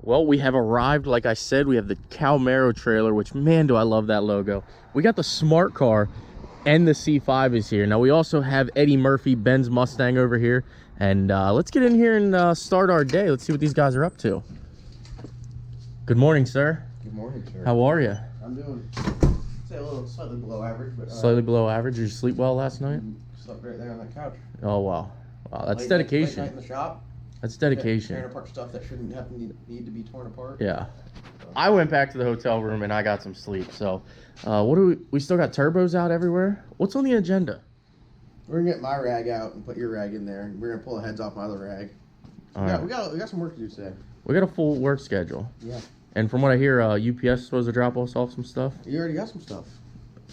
Well, we have arrived. Like I said, we have the Calmero trailer, which, man, do I love that logo. We got the smart car, and the C5 is here. Now, we also have Eddie Murphy, Ben's Mustang over here. And let's get in here and start our day. Let's see what these guys are up to. Good morning, sir. Good morning, sir. How are you? I'm doing, say, a little slightly below average, but... Slightly below average. Did you sleep well last night? Slept right there on that couch. Oh, wow. Wow, that's Late dedication. night in the shop. That's dedication. Tearing apart stuff that shouldn't have need to be torn apart. Yeah. I went back to the hotel room and I got some sleep. So, what do we still got turbos out everywhere? What's on the agenda? We're gonna get my rag out and put your rag in there. We're gonna pull the heads off my other rag. We got some work to do today. We got a full work schedule. Yeah. And from what I hear, UPS is supposed to drop us off some stuff. You already got some stuff.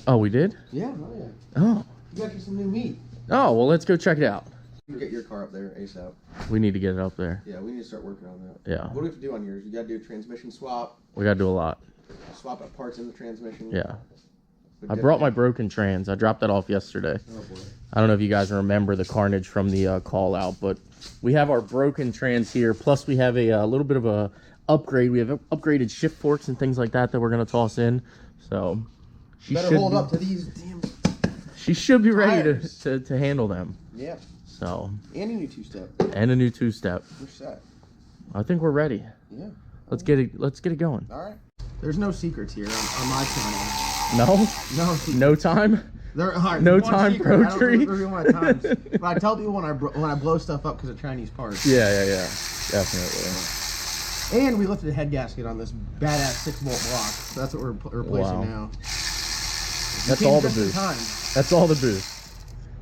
Oh, we did? Yeah. Oh yeah. Oh. You got you some new meat. Oh, well, let's go check it out. You get your car up there ASAP. We need to get it up there. Yeah, we need to start working on that. Yeah. What do we have to do on yours? You gotta do a transmission swap. We gotta do a lot. Swap out parts in the transmission. Yeah. I brought my broken trans. I dropped that off yesterday. Oh boy. I don't know if you guys remember the carnage from the call out, but we have our broken trans here. Plus, we have a little bit of a upgrade. We have upgraded shift forks and things like that we're gonna toss in. So she better hold up to these damn. She should be ready to handle them. Yeah. So. And a new two-step. And a new two-step. We're set. I think we're ready. Yeah. Let's get it going. All right. There's no secrets here on my channel. No? No secrets. No time? There are no time pro tree? I don't remember my times. But I tell people when I blow stuff up because of Chinese parts. Yeah. Definitely. And we lifted a head gasket on this badass 6-volt block. So that's what we're replacing now. That's all the boost. That's all the boost.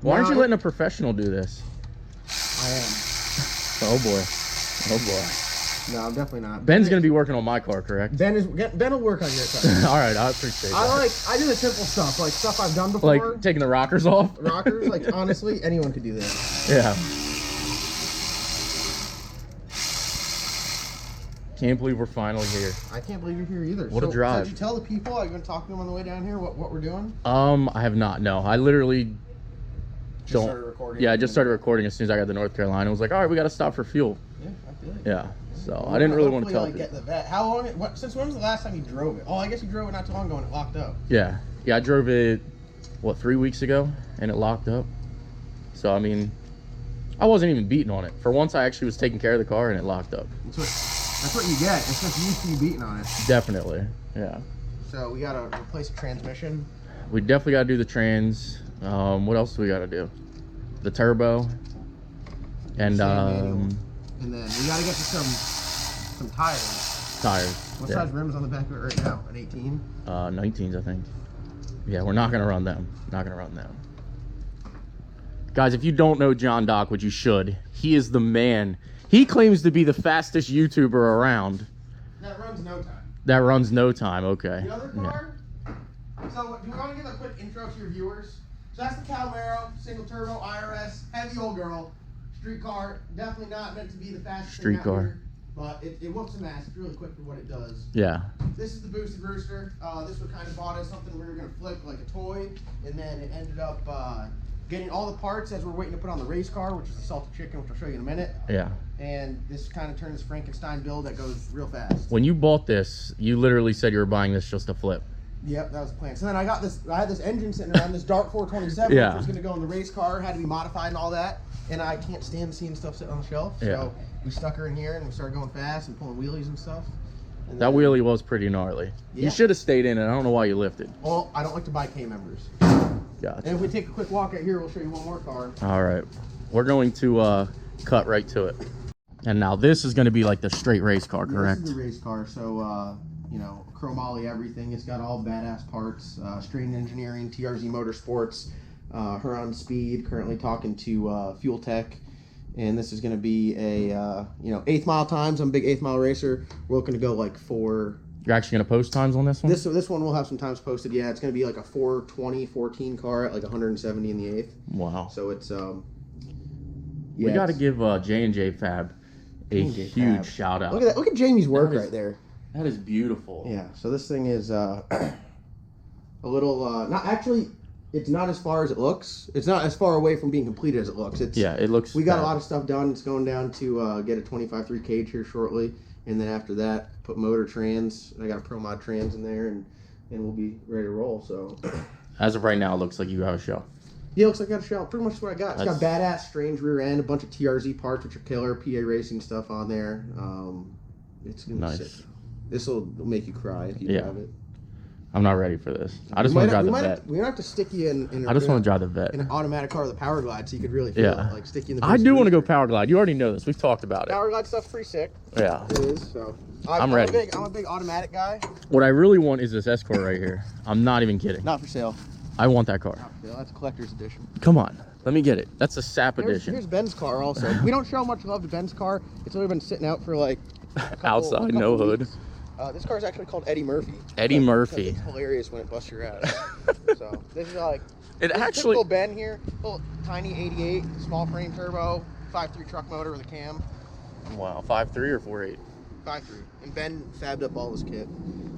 Why aren't you letting a professional do this? I am. Oh boy. Oh boy. No, I'm definitely not. Ben's gonna be working on my car, correct? Ben will work on your car. All right, I appreciate that. I do the simple stuff, like stuff I've done before. Like taking the rockers off? Rockers, like honestly, anyone could do this. Yeah. Can't believe we're finally here. I can't believe you're here either. What a drive. So did you tell the people? Are you going to talk to them on the way down here what we're doing? I have not. No, I literally started recording. Yeah, I just started recording as soon as I got to North Carolina. I was like, all right, we got to stop for fuel. Yeah, I feel it. Yeah. So I didn't really want to tell people. Get the vet. How long? Since when was the last time you drove it? Oh, I guess you drove it not too long ago and it locked up. Yeah. I drove it 3 weeks ago and it locked up. So I mean, I wasn't even beating on it. For once, I actually was taking care of the car and it locked up. That's what you get. It's just used to you beating on it. Definitely. Yeah. So we gotta replace the transmission. We definitely gotta do the trans. What else do we gotta do? The turbo. And then we gotta get to some tires. What size rims on the back of it right now? An 18? 19s, I think. Yeah, we're not gonna run them. Guys, if you don't know John Doc, which you should, he is the man. He claims to be the fastest YouTuber around. That runs no time. That runs no time, okay. The other car? Yeah. So, do we want to give a quick intro to your viewers? So that's the Calmero, single turbo, IRS, heavy old girl, street car. Definitely not meant to be the fastest street car. Here, but it whoops some ass. It's really quick for what it does. Yeah. This is the boosted rooster. This was kind of bought as something we were going to flip like a toy, and then it ended up getting all the parts as we're waiting to put on the race car, which is the salted chicken, which I'll show you in a minute. Yeah. And this kind of turned this Frankenstein build that goes real fast. When you bought this, you literally said you were buying this just to flip. Yep, that was the plan. So then I had this engine sitting around, this Dart 427, which was going to go in the race car, had to be modified and all that. And I can't stand seeing stuff sitting on the shelf. So we stuck her in here and we started going fast and pulling wheelies and stuff. And that wheelie was pretty gnarly. Yeah. You should have stayed in it. I don't know why you lifted. Well, I don't like to buy K members. Gotcha. And if we take a quick walk out here, we'll show you one more car. All right. We're going to cut right to it. And now this is going to be like the straight race car, correct? This is the race car. So, chromoly everything. It's got all badass parts. Strain Engineering, TRZ Motorsports, Huron Speed. Currently talking to Fuel Tech. And this is going to be a, 8th mile times. I'm a big 8th mile racer. We're looking to go like 4... You're actually going to post times on this one? This one will have some times posted. Yeah, it's going to be like a 4:20:14 car at like 170 in the 8th. Wow. So it's we got to give J&J Fab a huge shout out. Look at that. Look at Jamie's work right there. That is beautiful. Yeah. So this thing is a little not actually. It's not as far as it looks. It's not as far away from being completed as it looks. It looks. We got a lot of stuff done. It's going down to get a 25.3 cage here shortly. and then after that, put motor trans. I got a Pro Mod trans in there, and we'll be ready to roll. So, as of right now, it looks like you have a shell. Yeah, looks like I got a shell. Pretty much what I got. It's got badass strange rear end, a bunch of TRZ parts, which are killer, PA Racing stuff on there. It's gonna be sick. This will make you cry if you drive it. I'm not ready for this. I just want to drive the vet. We might have to stick you in I just want to drive the vet. In an automatic car with a power glide, so you could really feel it. Like stick you in the. I do want to go power glide. You already know this. We've talked about it. Power glide stuff's pretty sick. Yeah. It is. So I'm ready. I'm a big automatic guy. What I really want is this Escort right here. I'm not even kidding. Not for sale. I want that car. Not for sale. That's a collector's edition. Come on. Let me get it. That's a SAP edition. Here's Ben's car also. We don't show much love to Ben's car. It's only been sitting out for like outside, no hood. This car is actually called Eddie Murphy. Eddie Murphy. It's hilarious when it busts your ass. So this is like actually typical Ben here. Little tiny 88, small frame turbo, 5.3 truck motor with a cam. Wow, 5.3 or 4.8? 5.3. And Ben fabbed up all his kit.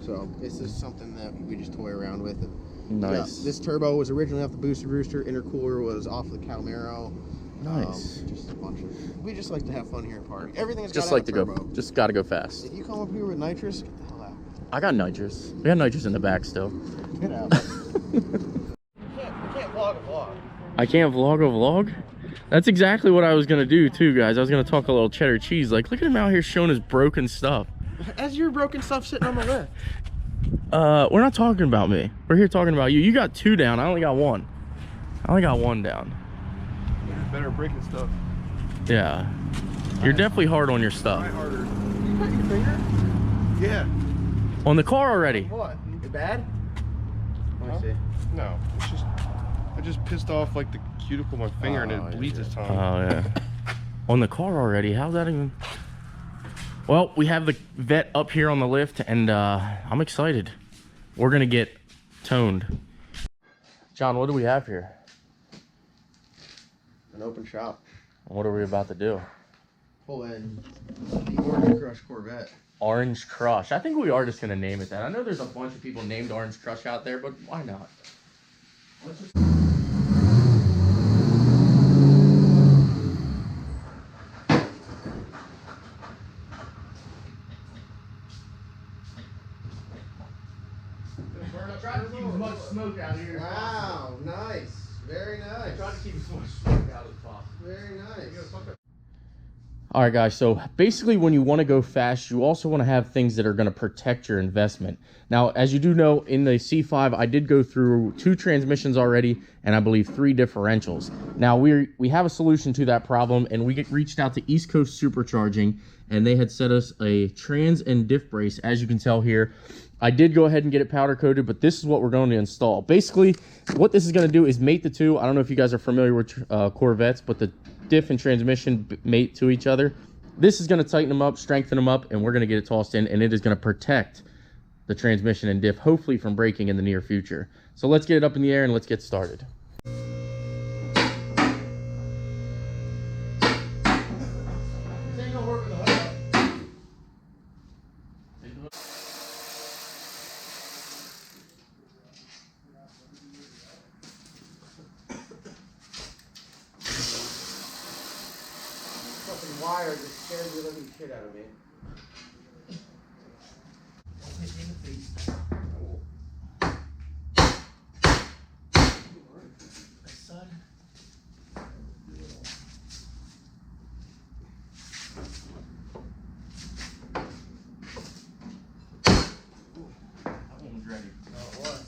So this is something that we just toy around with. And, nice. This turbo was originally off the Booster Rooster. Intercooler was off the Camaro. Nice. Just a bunch of. We just like to have fun here at Party. Everything's just like to go. Just gotta go fast. If you come up here with nitrous, get the hell out. I got nitrous. We got nitrous in the back still. Get out. You can't vlog a vlog. I can't vlog a vlog? That's exactly what I was gonna do too, guys. I was gonna talk a little cheddar cheese. Like, look at him out here showing his broken stuff. As your broken stuff sitting on the lift. We're not talking about me. We're here talking about you. You got 2 down. I only got 1. I only got 1 down. Better breaking stuff. Yeah. You're definitely hard on your stuff. Harder. You cut your finger? Yeah. On the car already? What? It bad? Let me see. No, it's just I just pissed off like the cuticle of my finger and it bleeds this time. Oh yeah. On the car already? How's that even? Well, we have the vet up here on the lift, and I'm excited. We're gonna get toned. John, what do we have here? An open shop. What are we about to do? Pull in the Orange Crush Corvette. Orange Crush. I think we are just gonna name it that. I know there's a bunch of people named Orange Crush out there, but why not? Let's just... Try to keep as much smoke out here. Wow, nice. Very nice. Try to keep as much smoke out as possible. Very nice. All right, guys, so basically when you want to go fast, you also want to have things that are going to protect your investment. Now, as you do know, in the C5, I did go through 2 transmissions already, and I believe 3 differentials. Now, we have a solution to that problem, and we reached out to East Coast Supercharging, and they had set us a trans and diff brace, as you can tell here. I did go ahead and get it powder coated, but this is what we're going to install. Basically, what this is going to do is mate the two. I don't know if you guys are familiar with Corvettes, but the diff and transmission mate to each other. This is going to tighten them up, strengthen them up, and we're going to get it tossed in, and it is going to protect the transmission and diff, hopefully from breaking in the near future. So let's get it up in the air and let's get started. Wire just scared the living shit out of me. That one was ready. Oh, it was.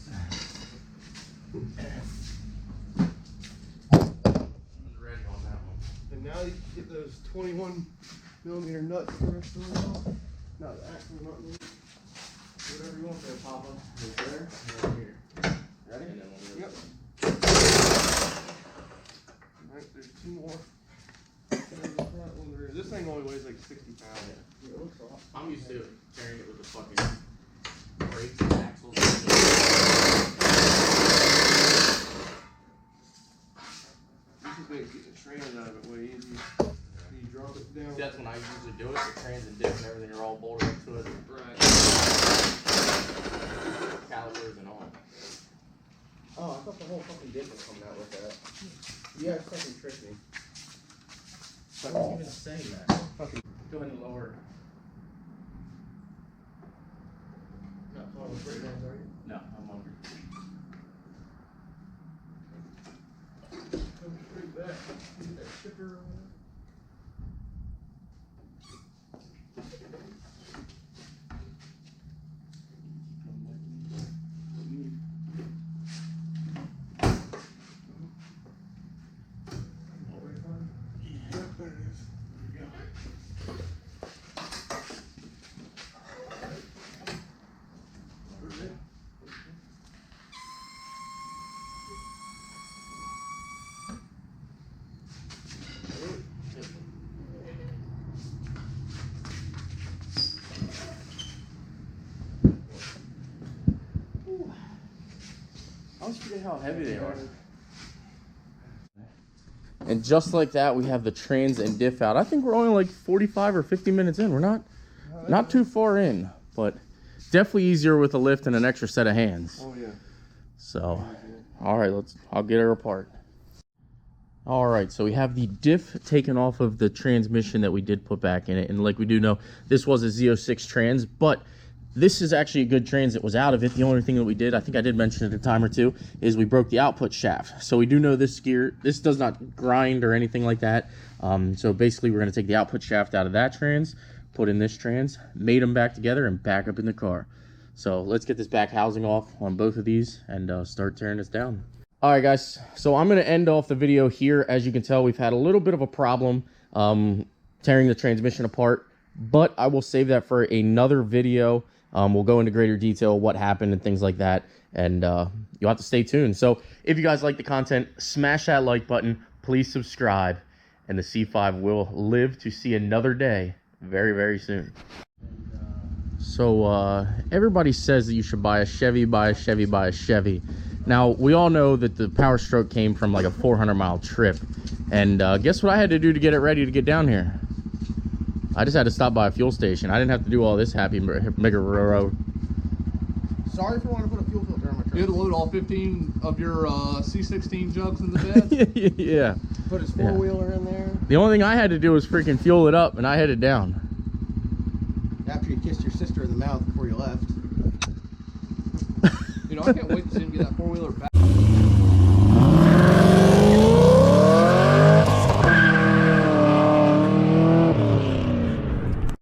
Ready on that one. And now you can get those 21mm nuts for the rest of the wall. No, the actual nut. Whatever you want there, Papa. Is there? Right here. Ready? And then we'll Yep. Alright, there's 2 more. This thing only weighs like 60 pounds. Yeah, it looks a lot. I'm used to carrying it with the fucking brakes and axles. This just makes getting the trans out of it way easy. You drop it down. See, that's when I usually do it. The trans and diff and everything are all bolted into it. Right. Calipers and all. Oh, I thought the whole fucking diff was coming out with that. You guys fucking tricked me. I wasn't even saying that. Fucking Go ahead and lower. with right hands, are you? No, I'm hungry. Come straight back. Get that chipper or whatever. There it is. There you go. I always forget how heavy they are. And just like that, we have the trans and diff out. I think we're only like 45 or 50 minutes in. We're not too far in, but definitely easier with a lift and an extra set of hands. Oh yeah. So, all right, I'll get her apart. All right, so we have the diff taken off of the transmission that we did put back in it. And like we do know, this was a Z06 trans, but this is actually a good trans that was out of it. The only thing that we did, I think I did mention it a time or two, is we broke the output shaft. So we do know this gear, this does not grind or anything like that. So basically we're gonna take the output shaft out of that trans, put in this trans, mate them back together and back up in the car. So let's get this back housing off on both of these and start tearing this down. All right, guys, so I'm gonna end off the video here. As you can tell, we've had a little bit of a problem tearing the transmission apart, but I will save that for another video. We'll go into greater detail what happened and things like that, and you'll have to stay tuned. So if you guys like the content, smash that like button, please subscribe, and the C5 will live to see another day very, very soon. So everybody says that you should buy a Chevy, buy a Chevy, buy a Chevy. Now, we all know that the Power Stroke came from like a 400-mile trip, and guess what I had to do to get it ready to get down here? I just had to stop by a fuel station. I didn't have to do all this happy mega road. Sorry for wanting to put a fuel filter on my truck. You had to load all 15 of your C16 jugs in the bed? Yeah. Put his four-wheeler in there. The only thing I had to do was freaking fuel it up, and I headed down. After you kissed your sister in the mouth before you left. You know, I can't wait to see him get that four-wheeler back.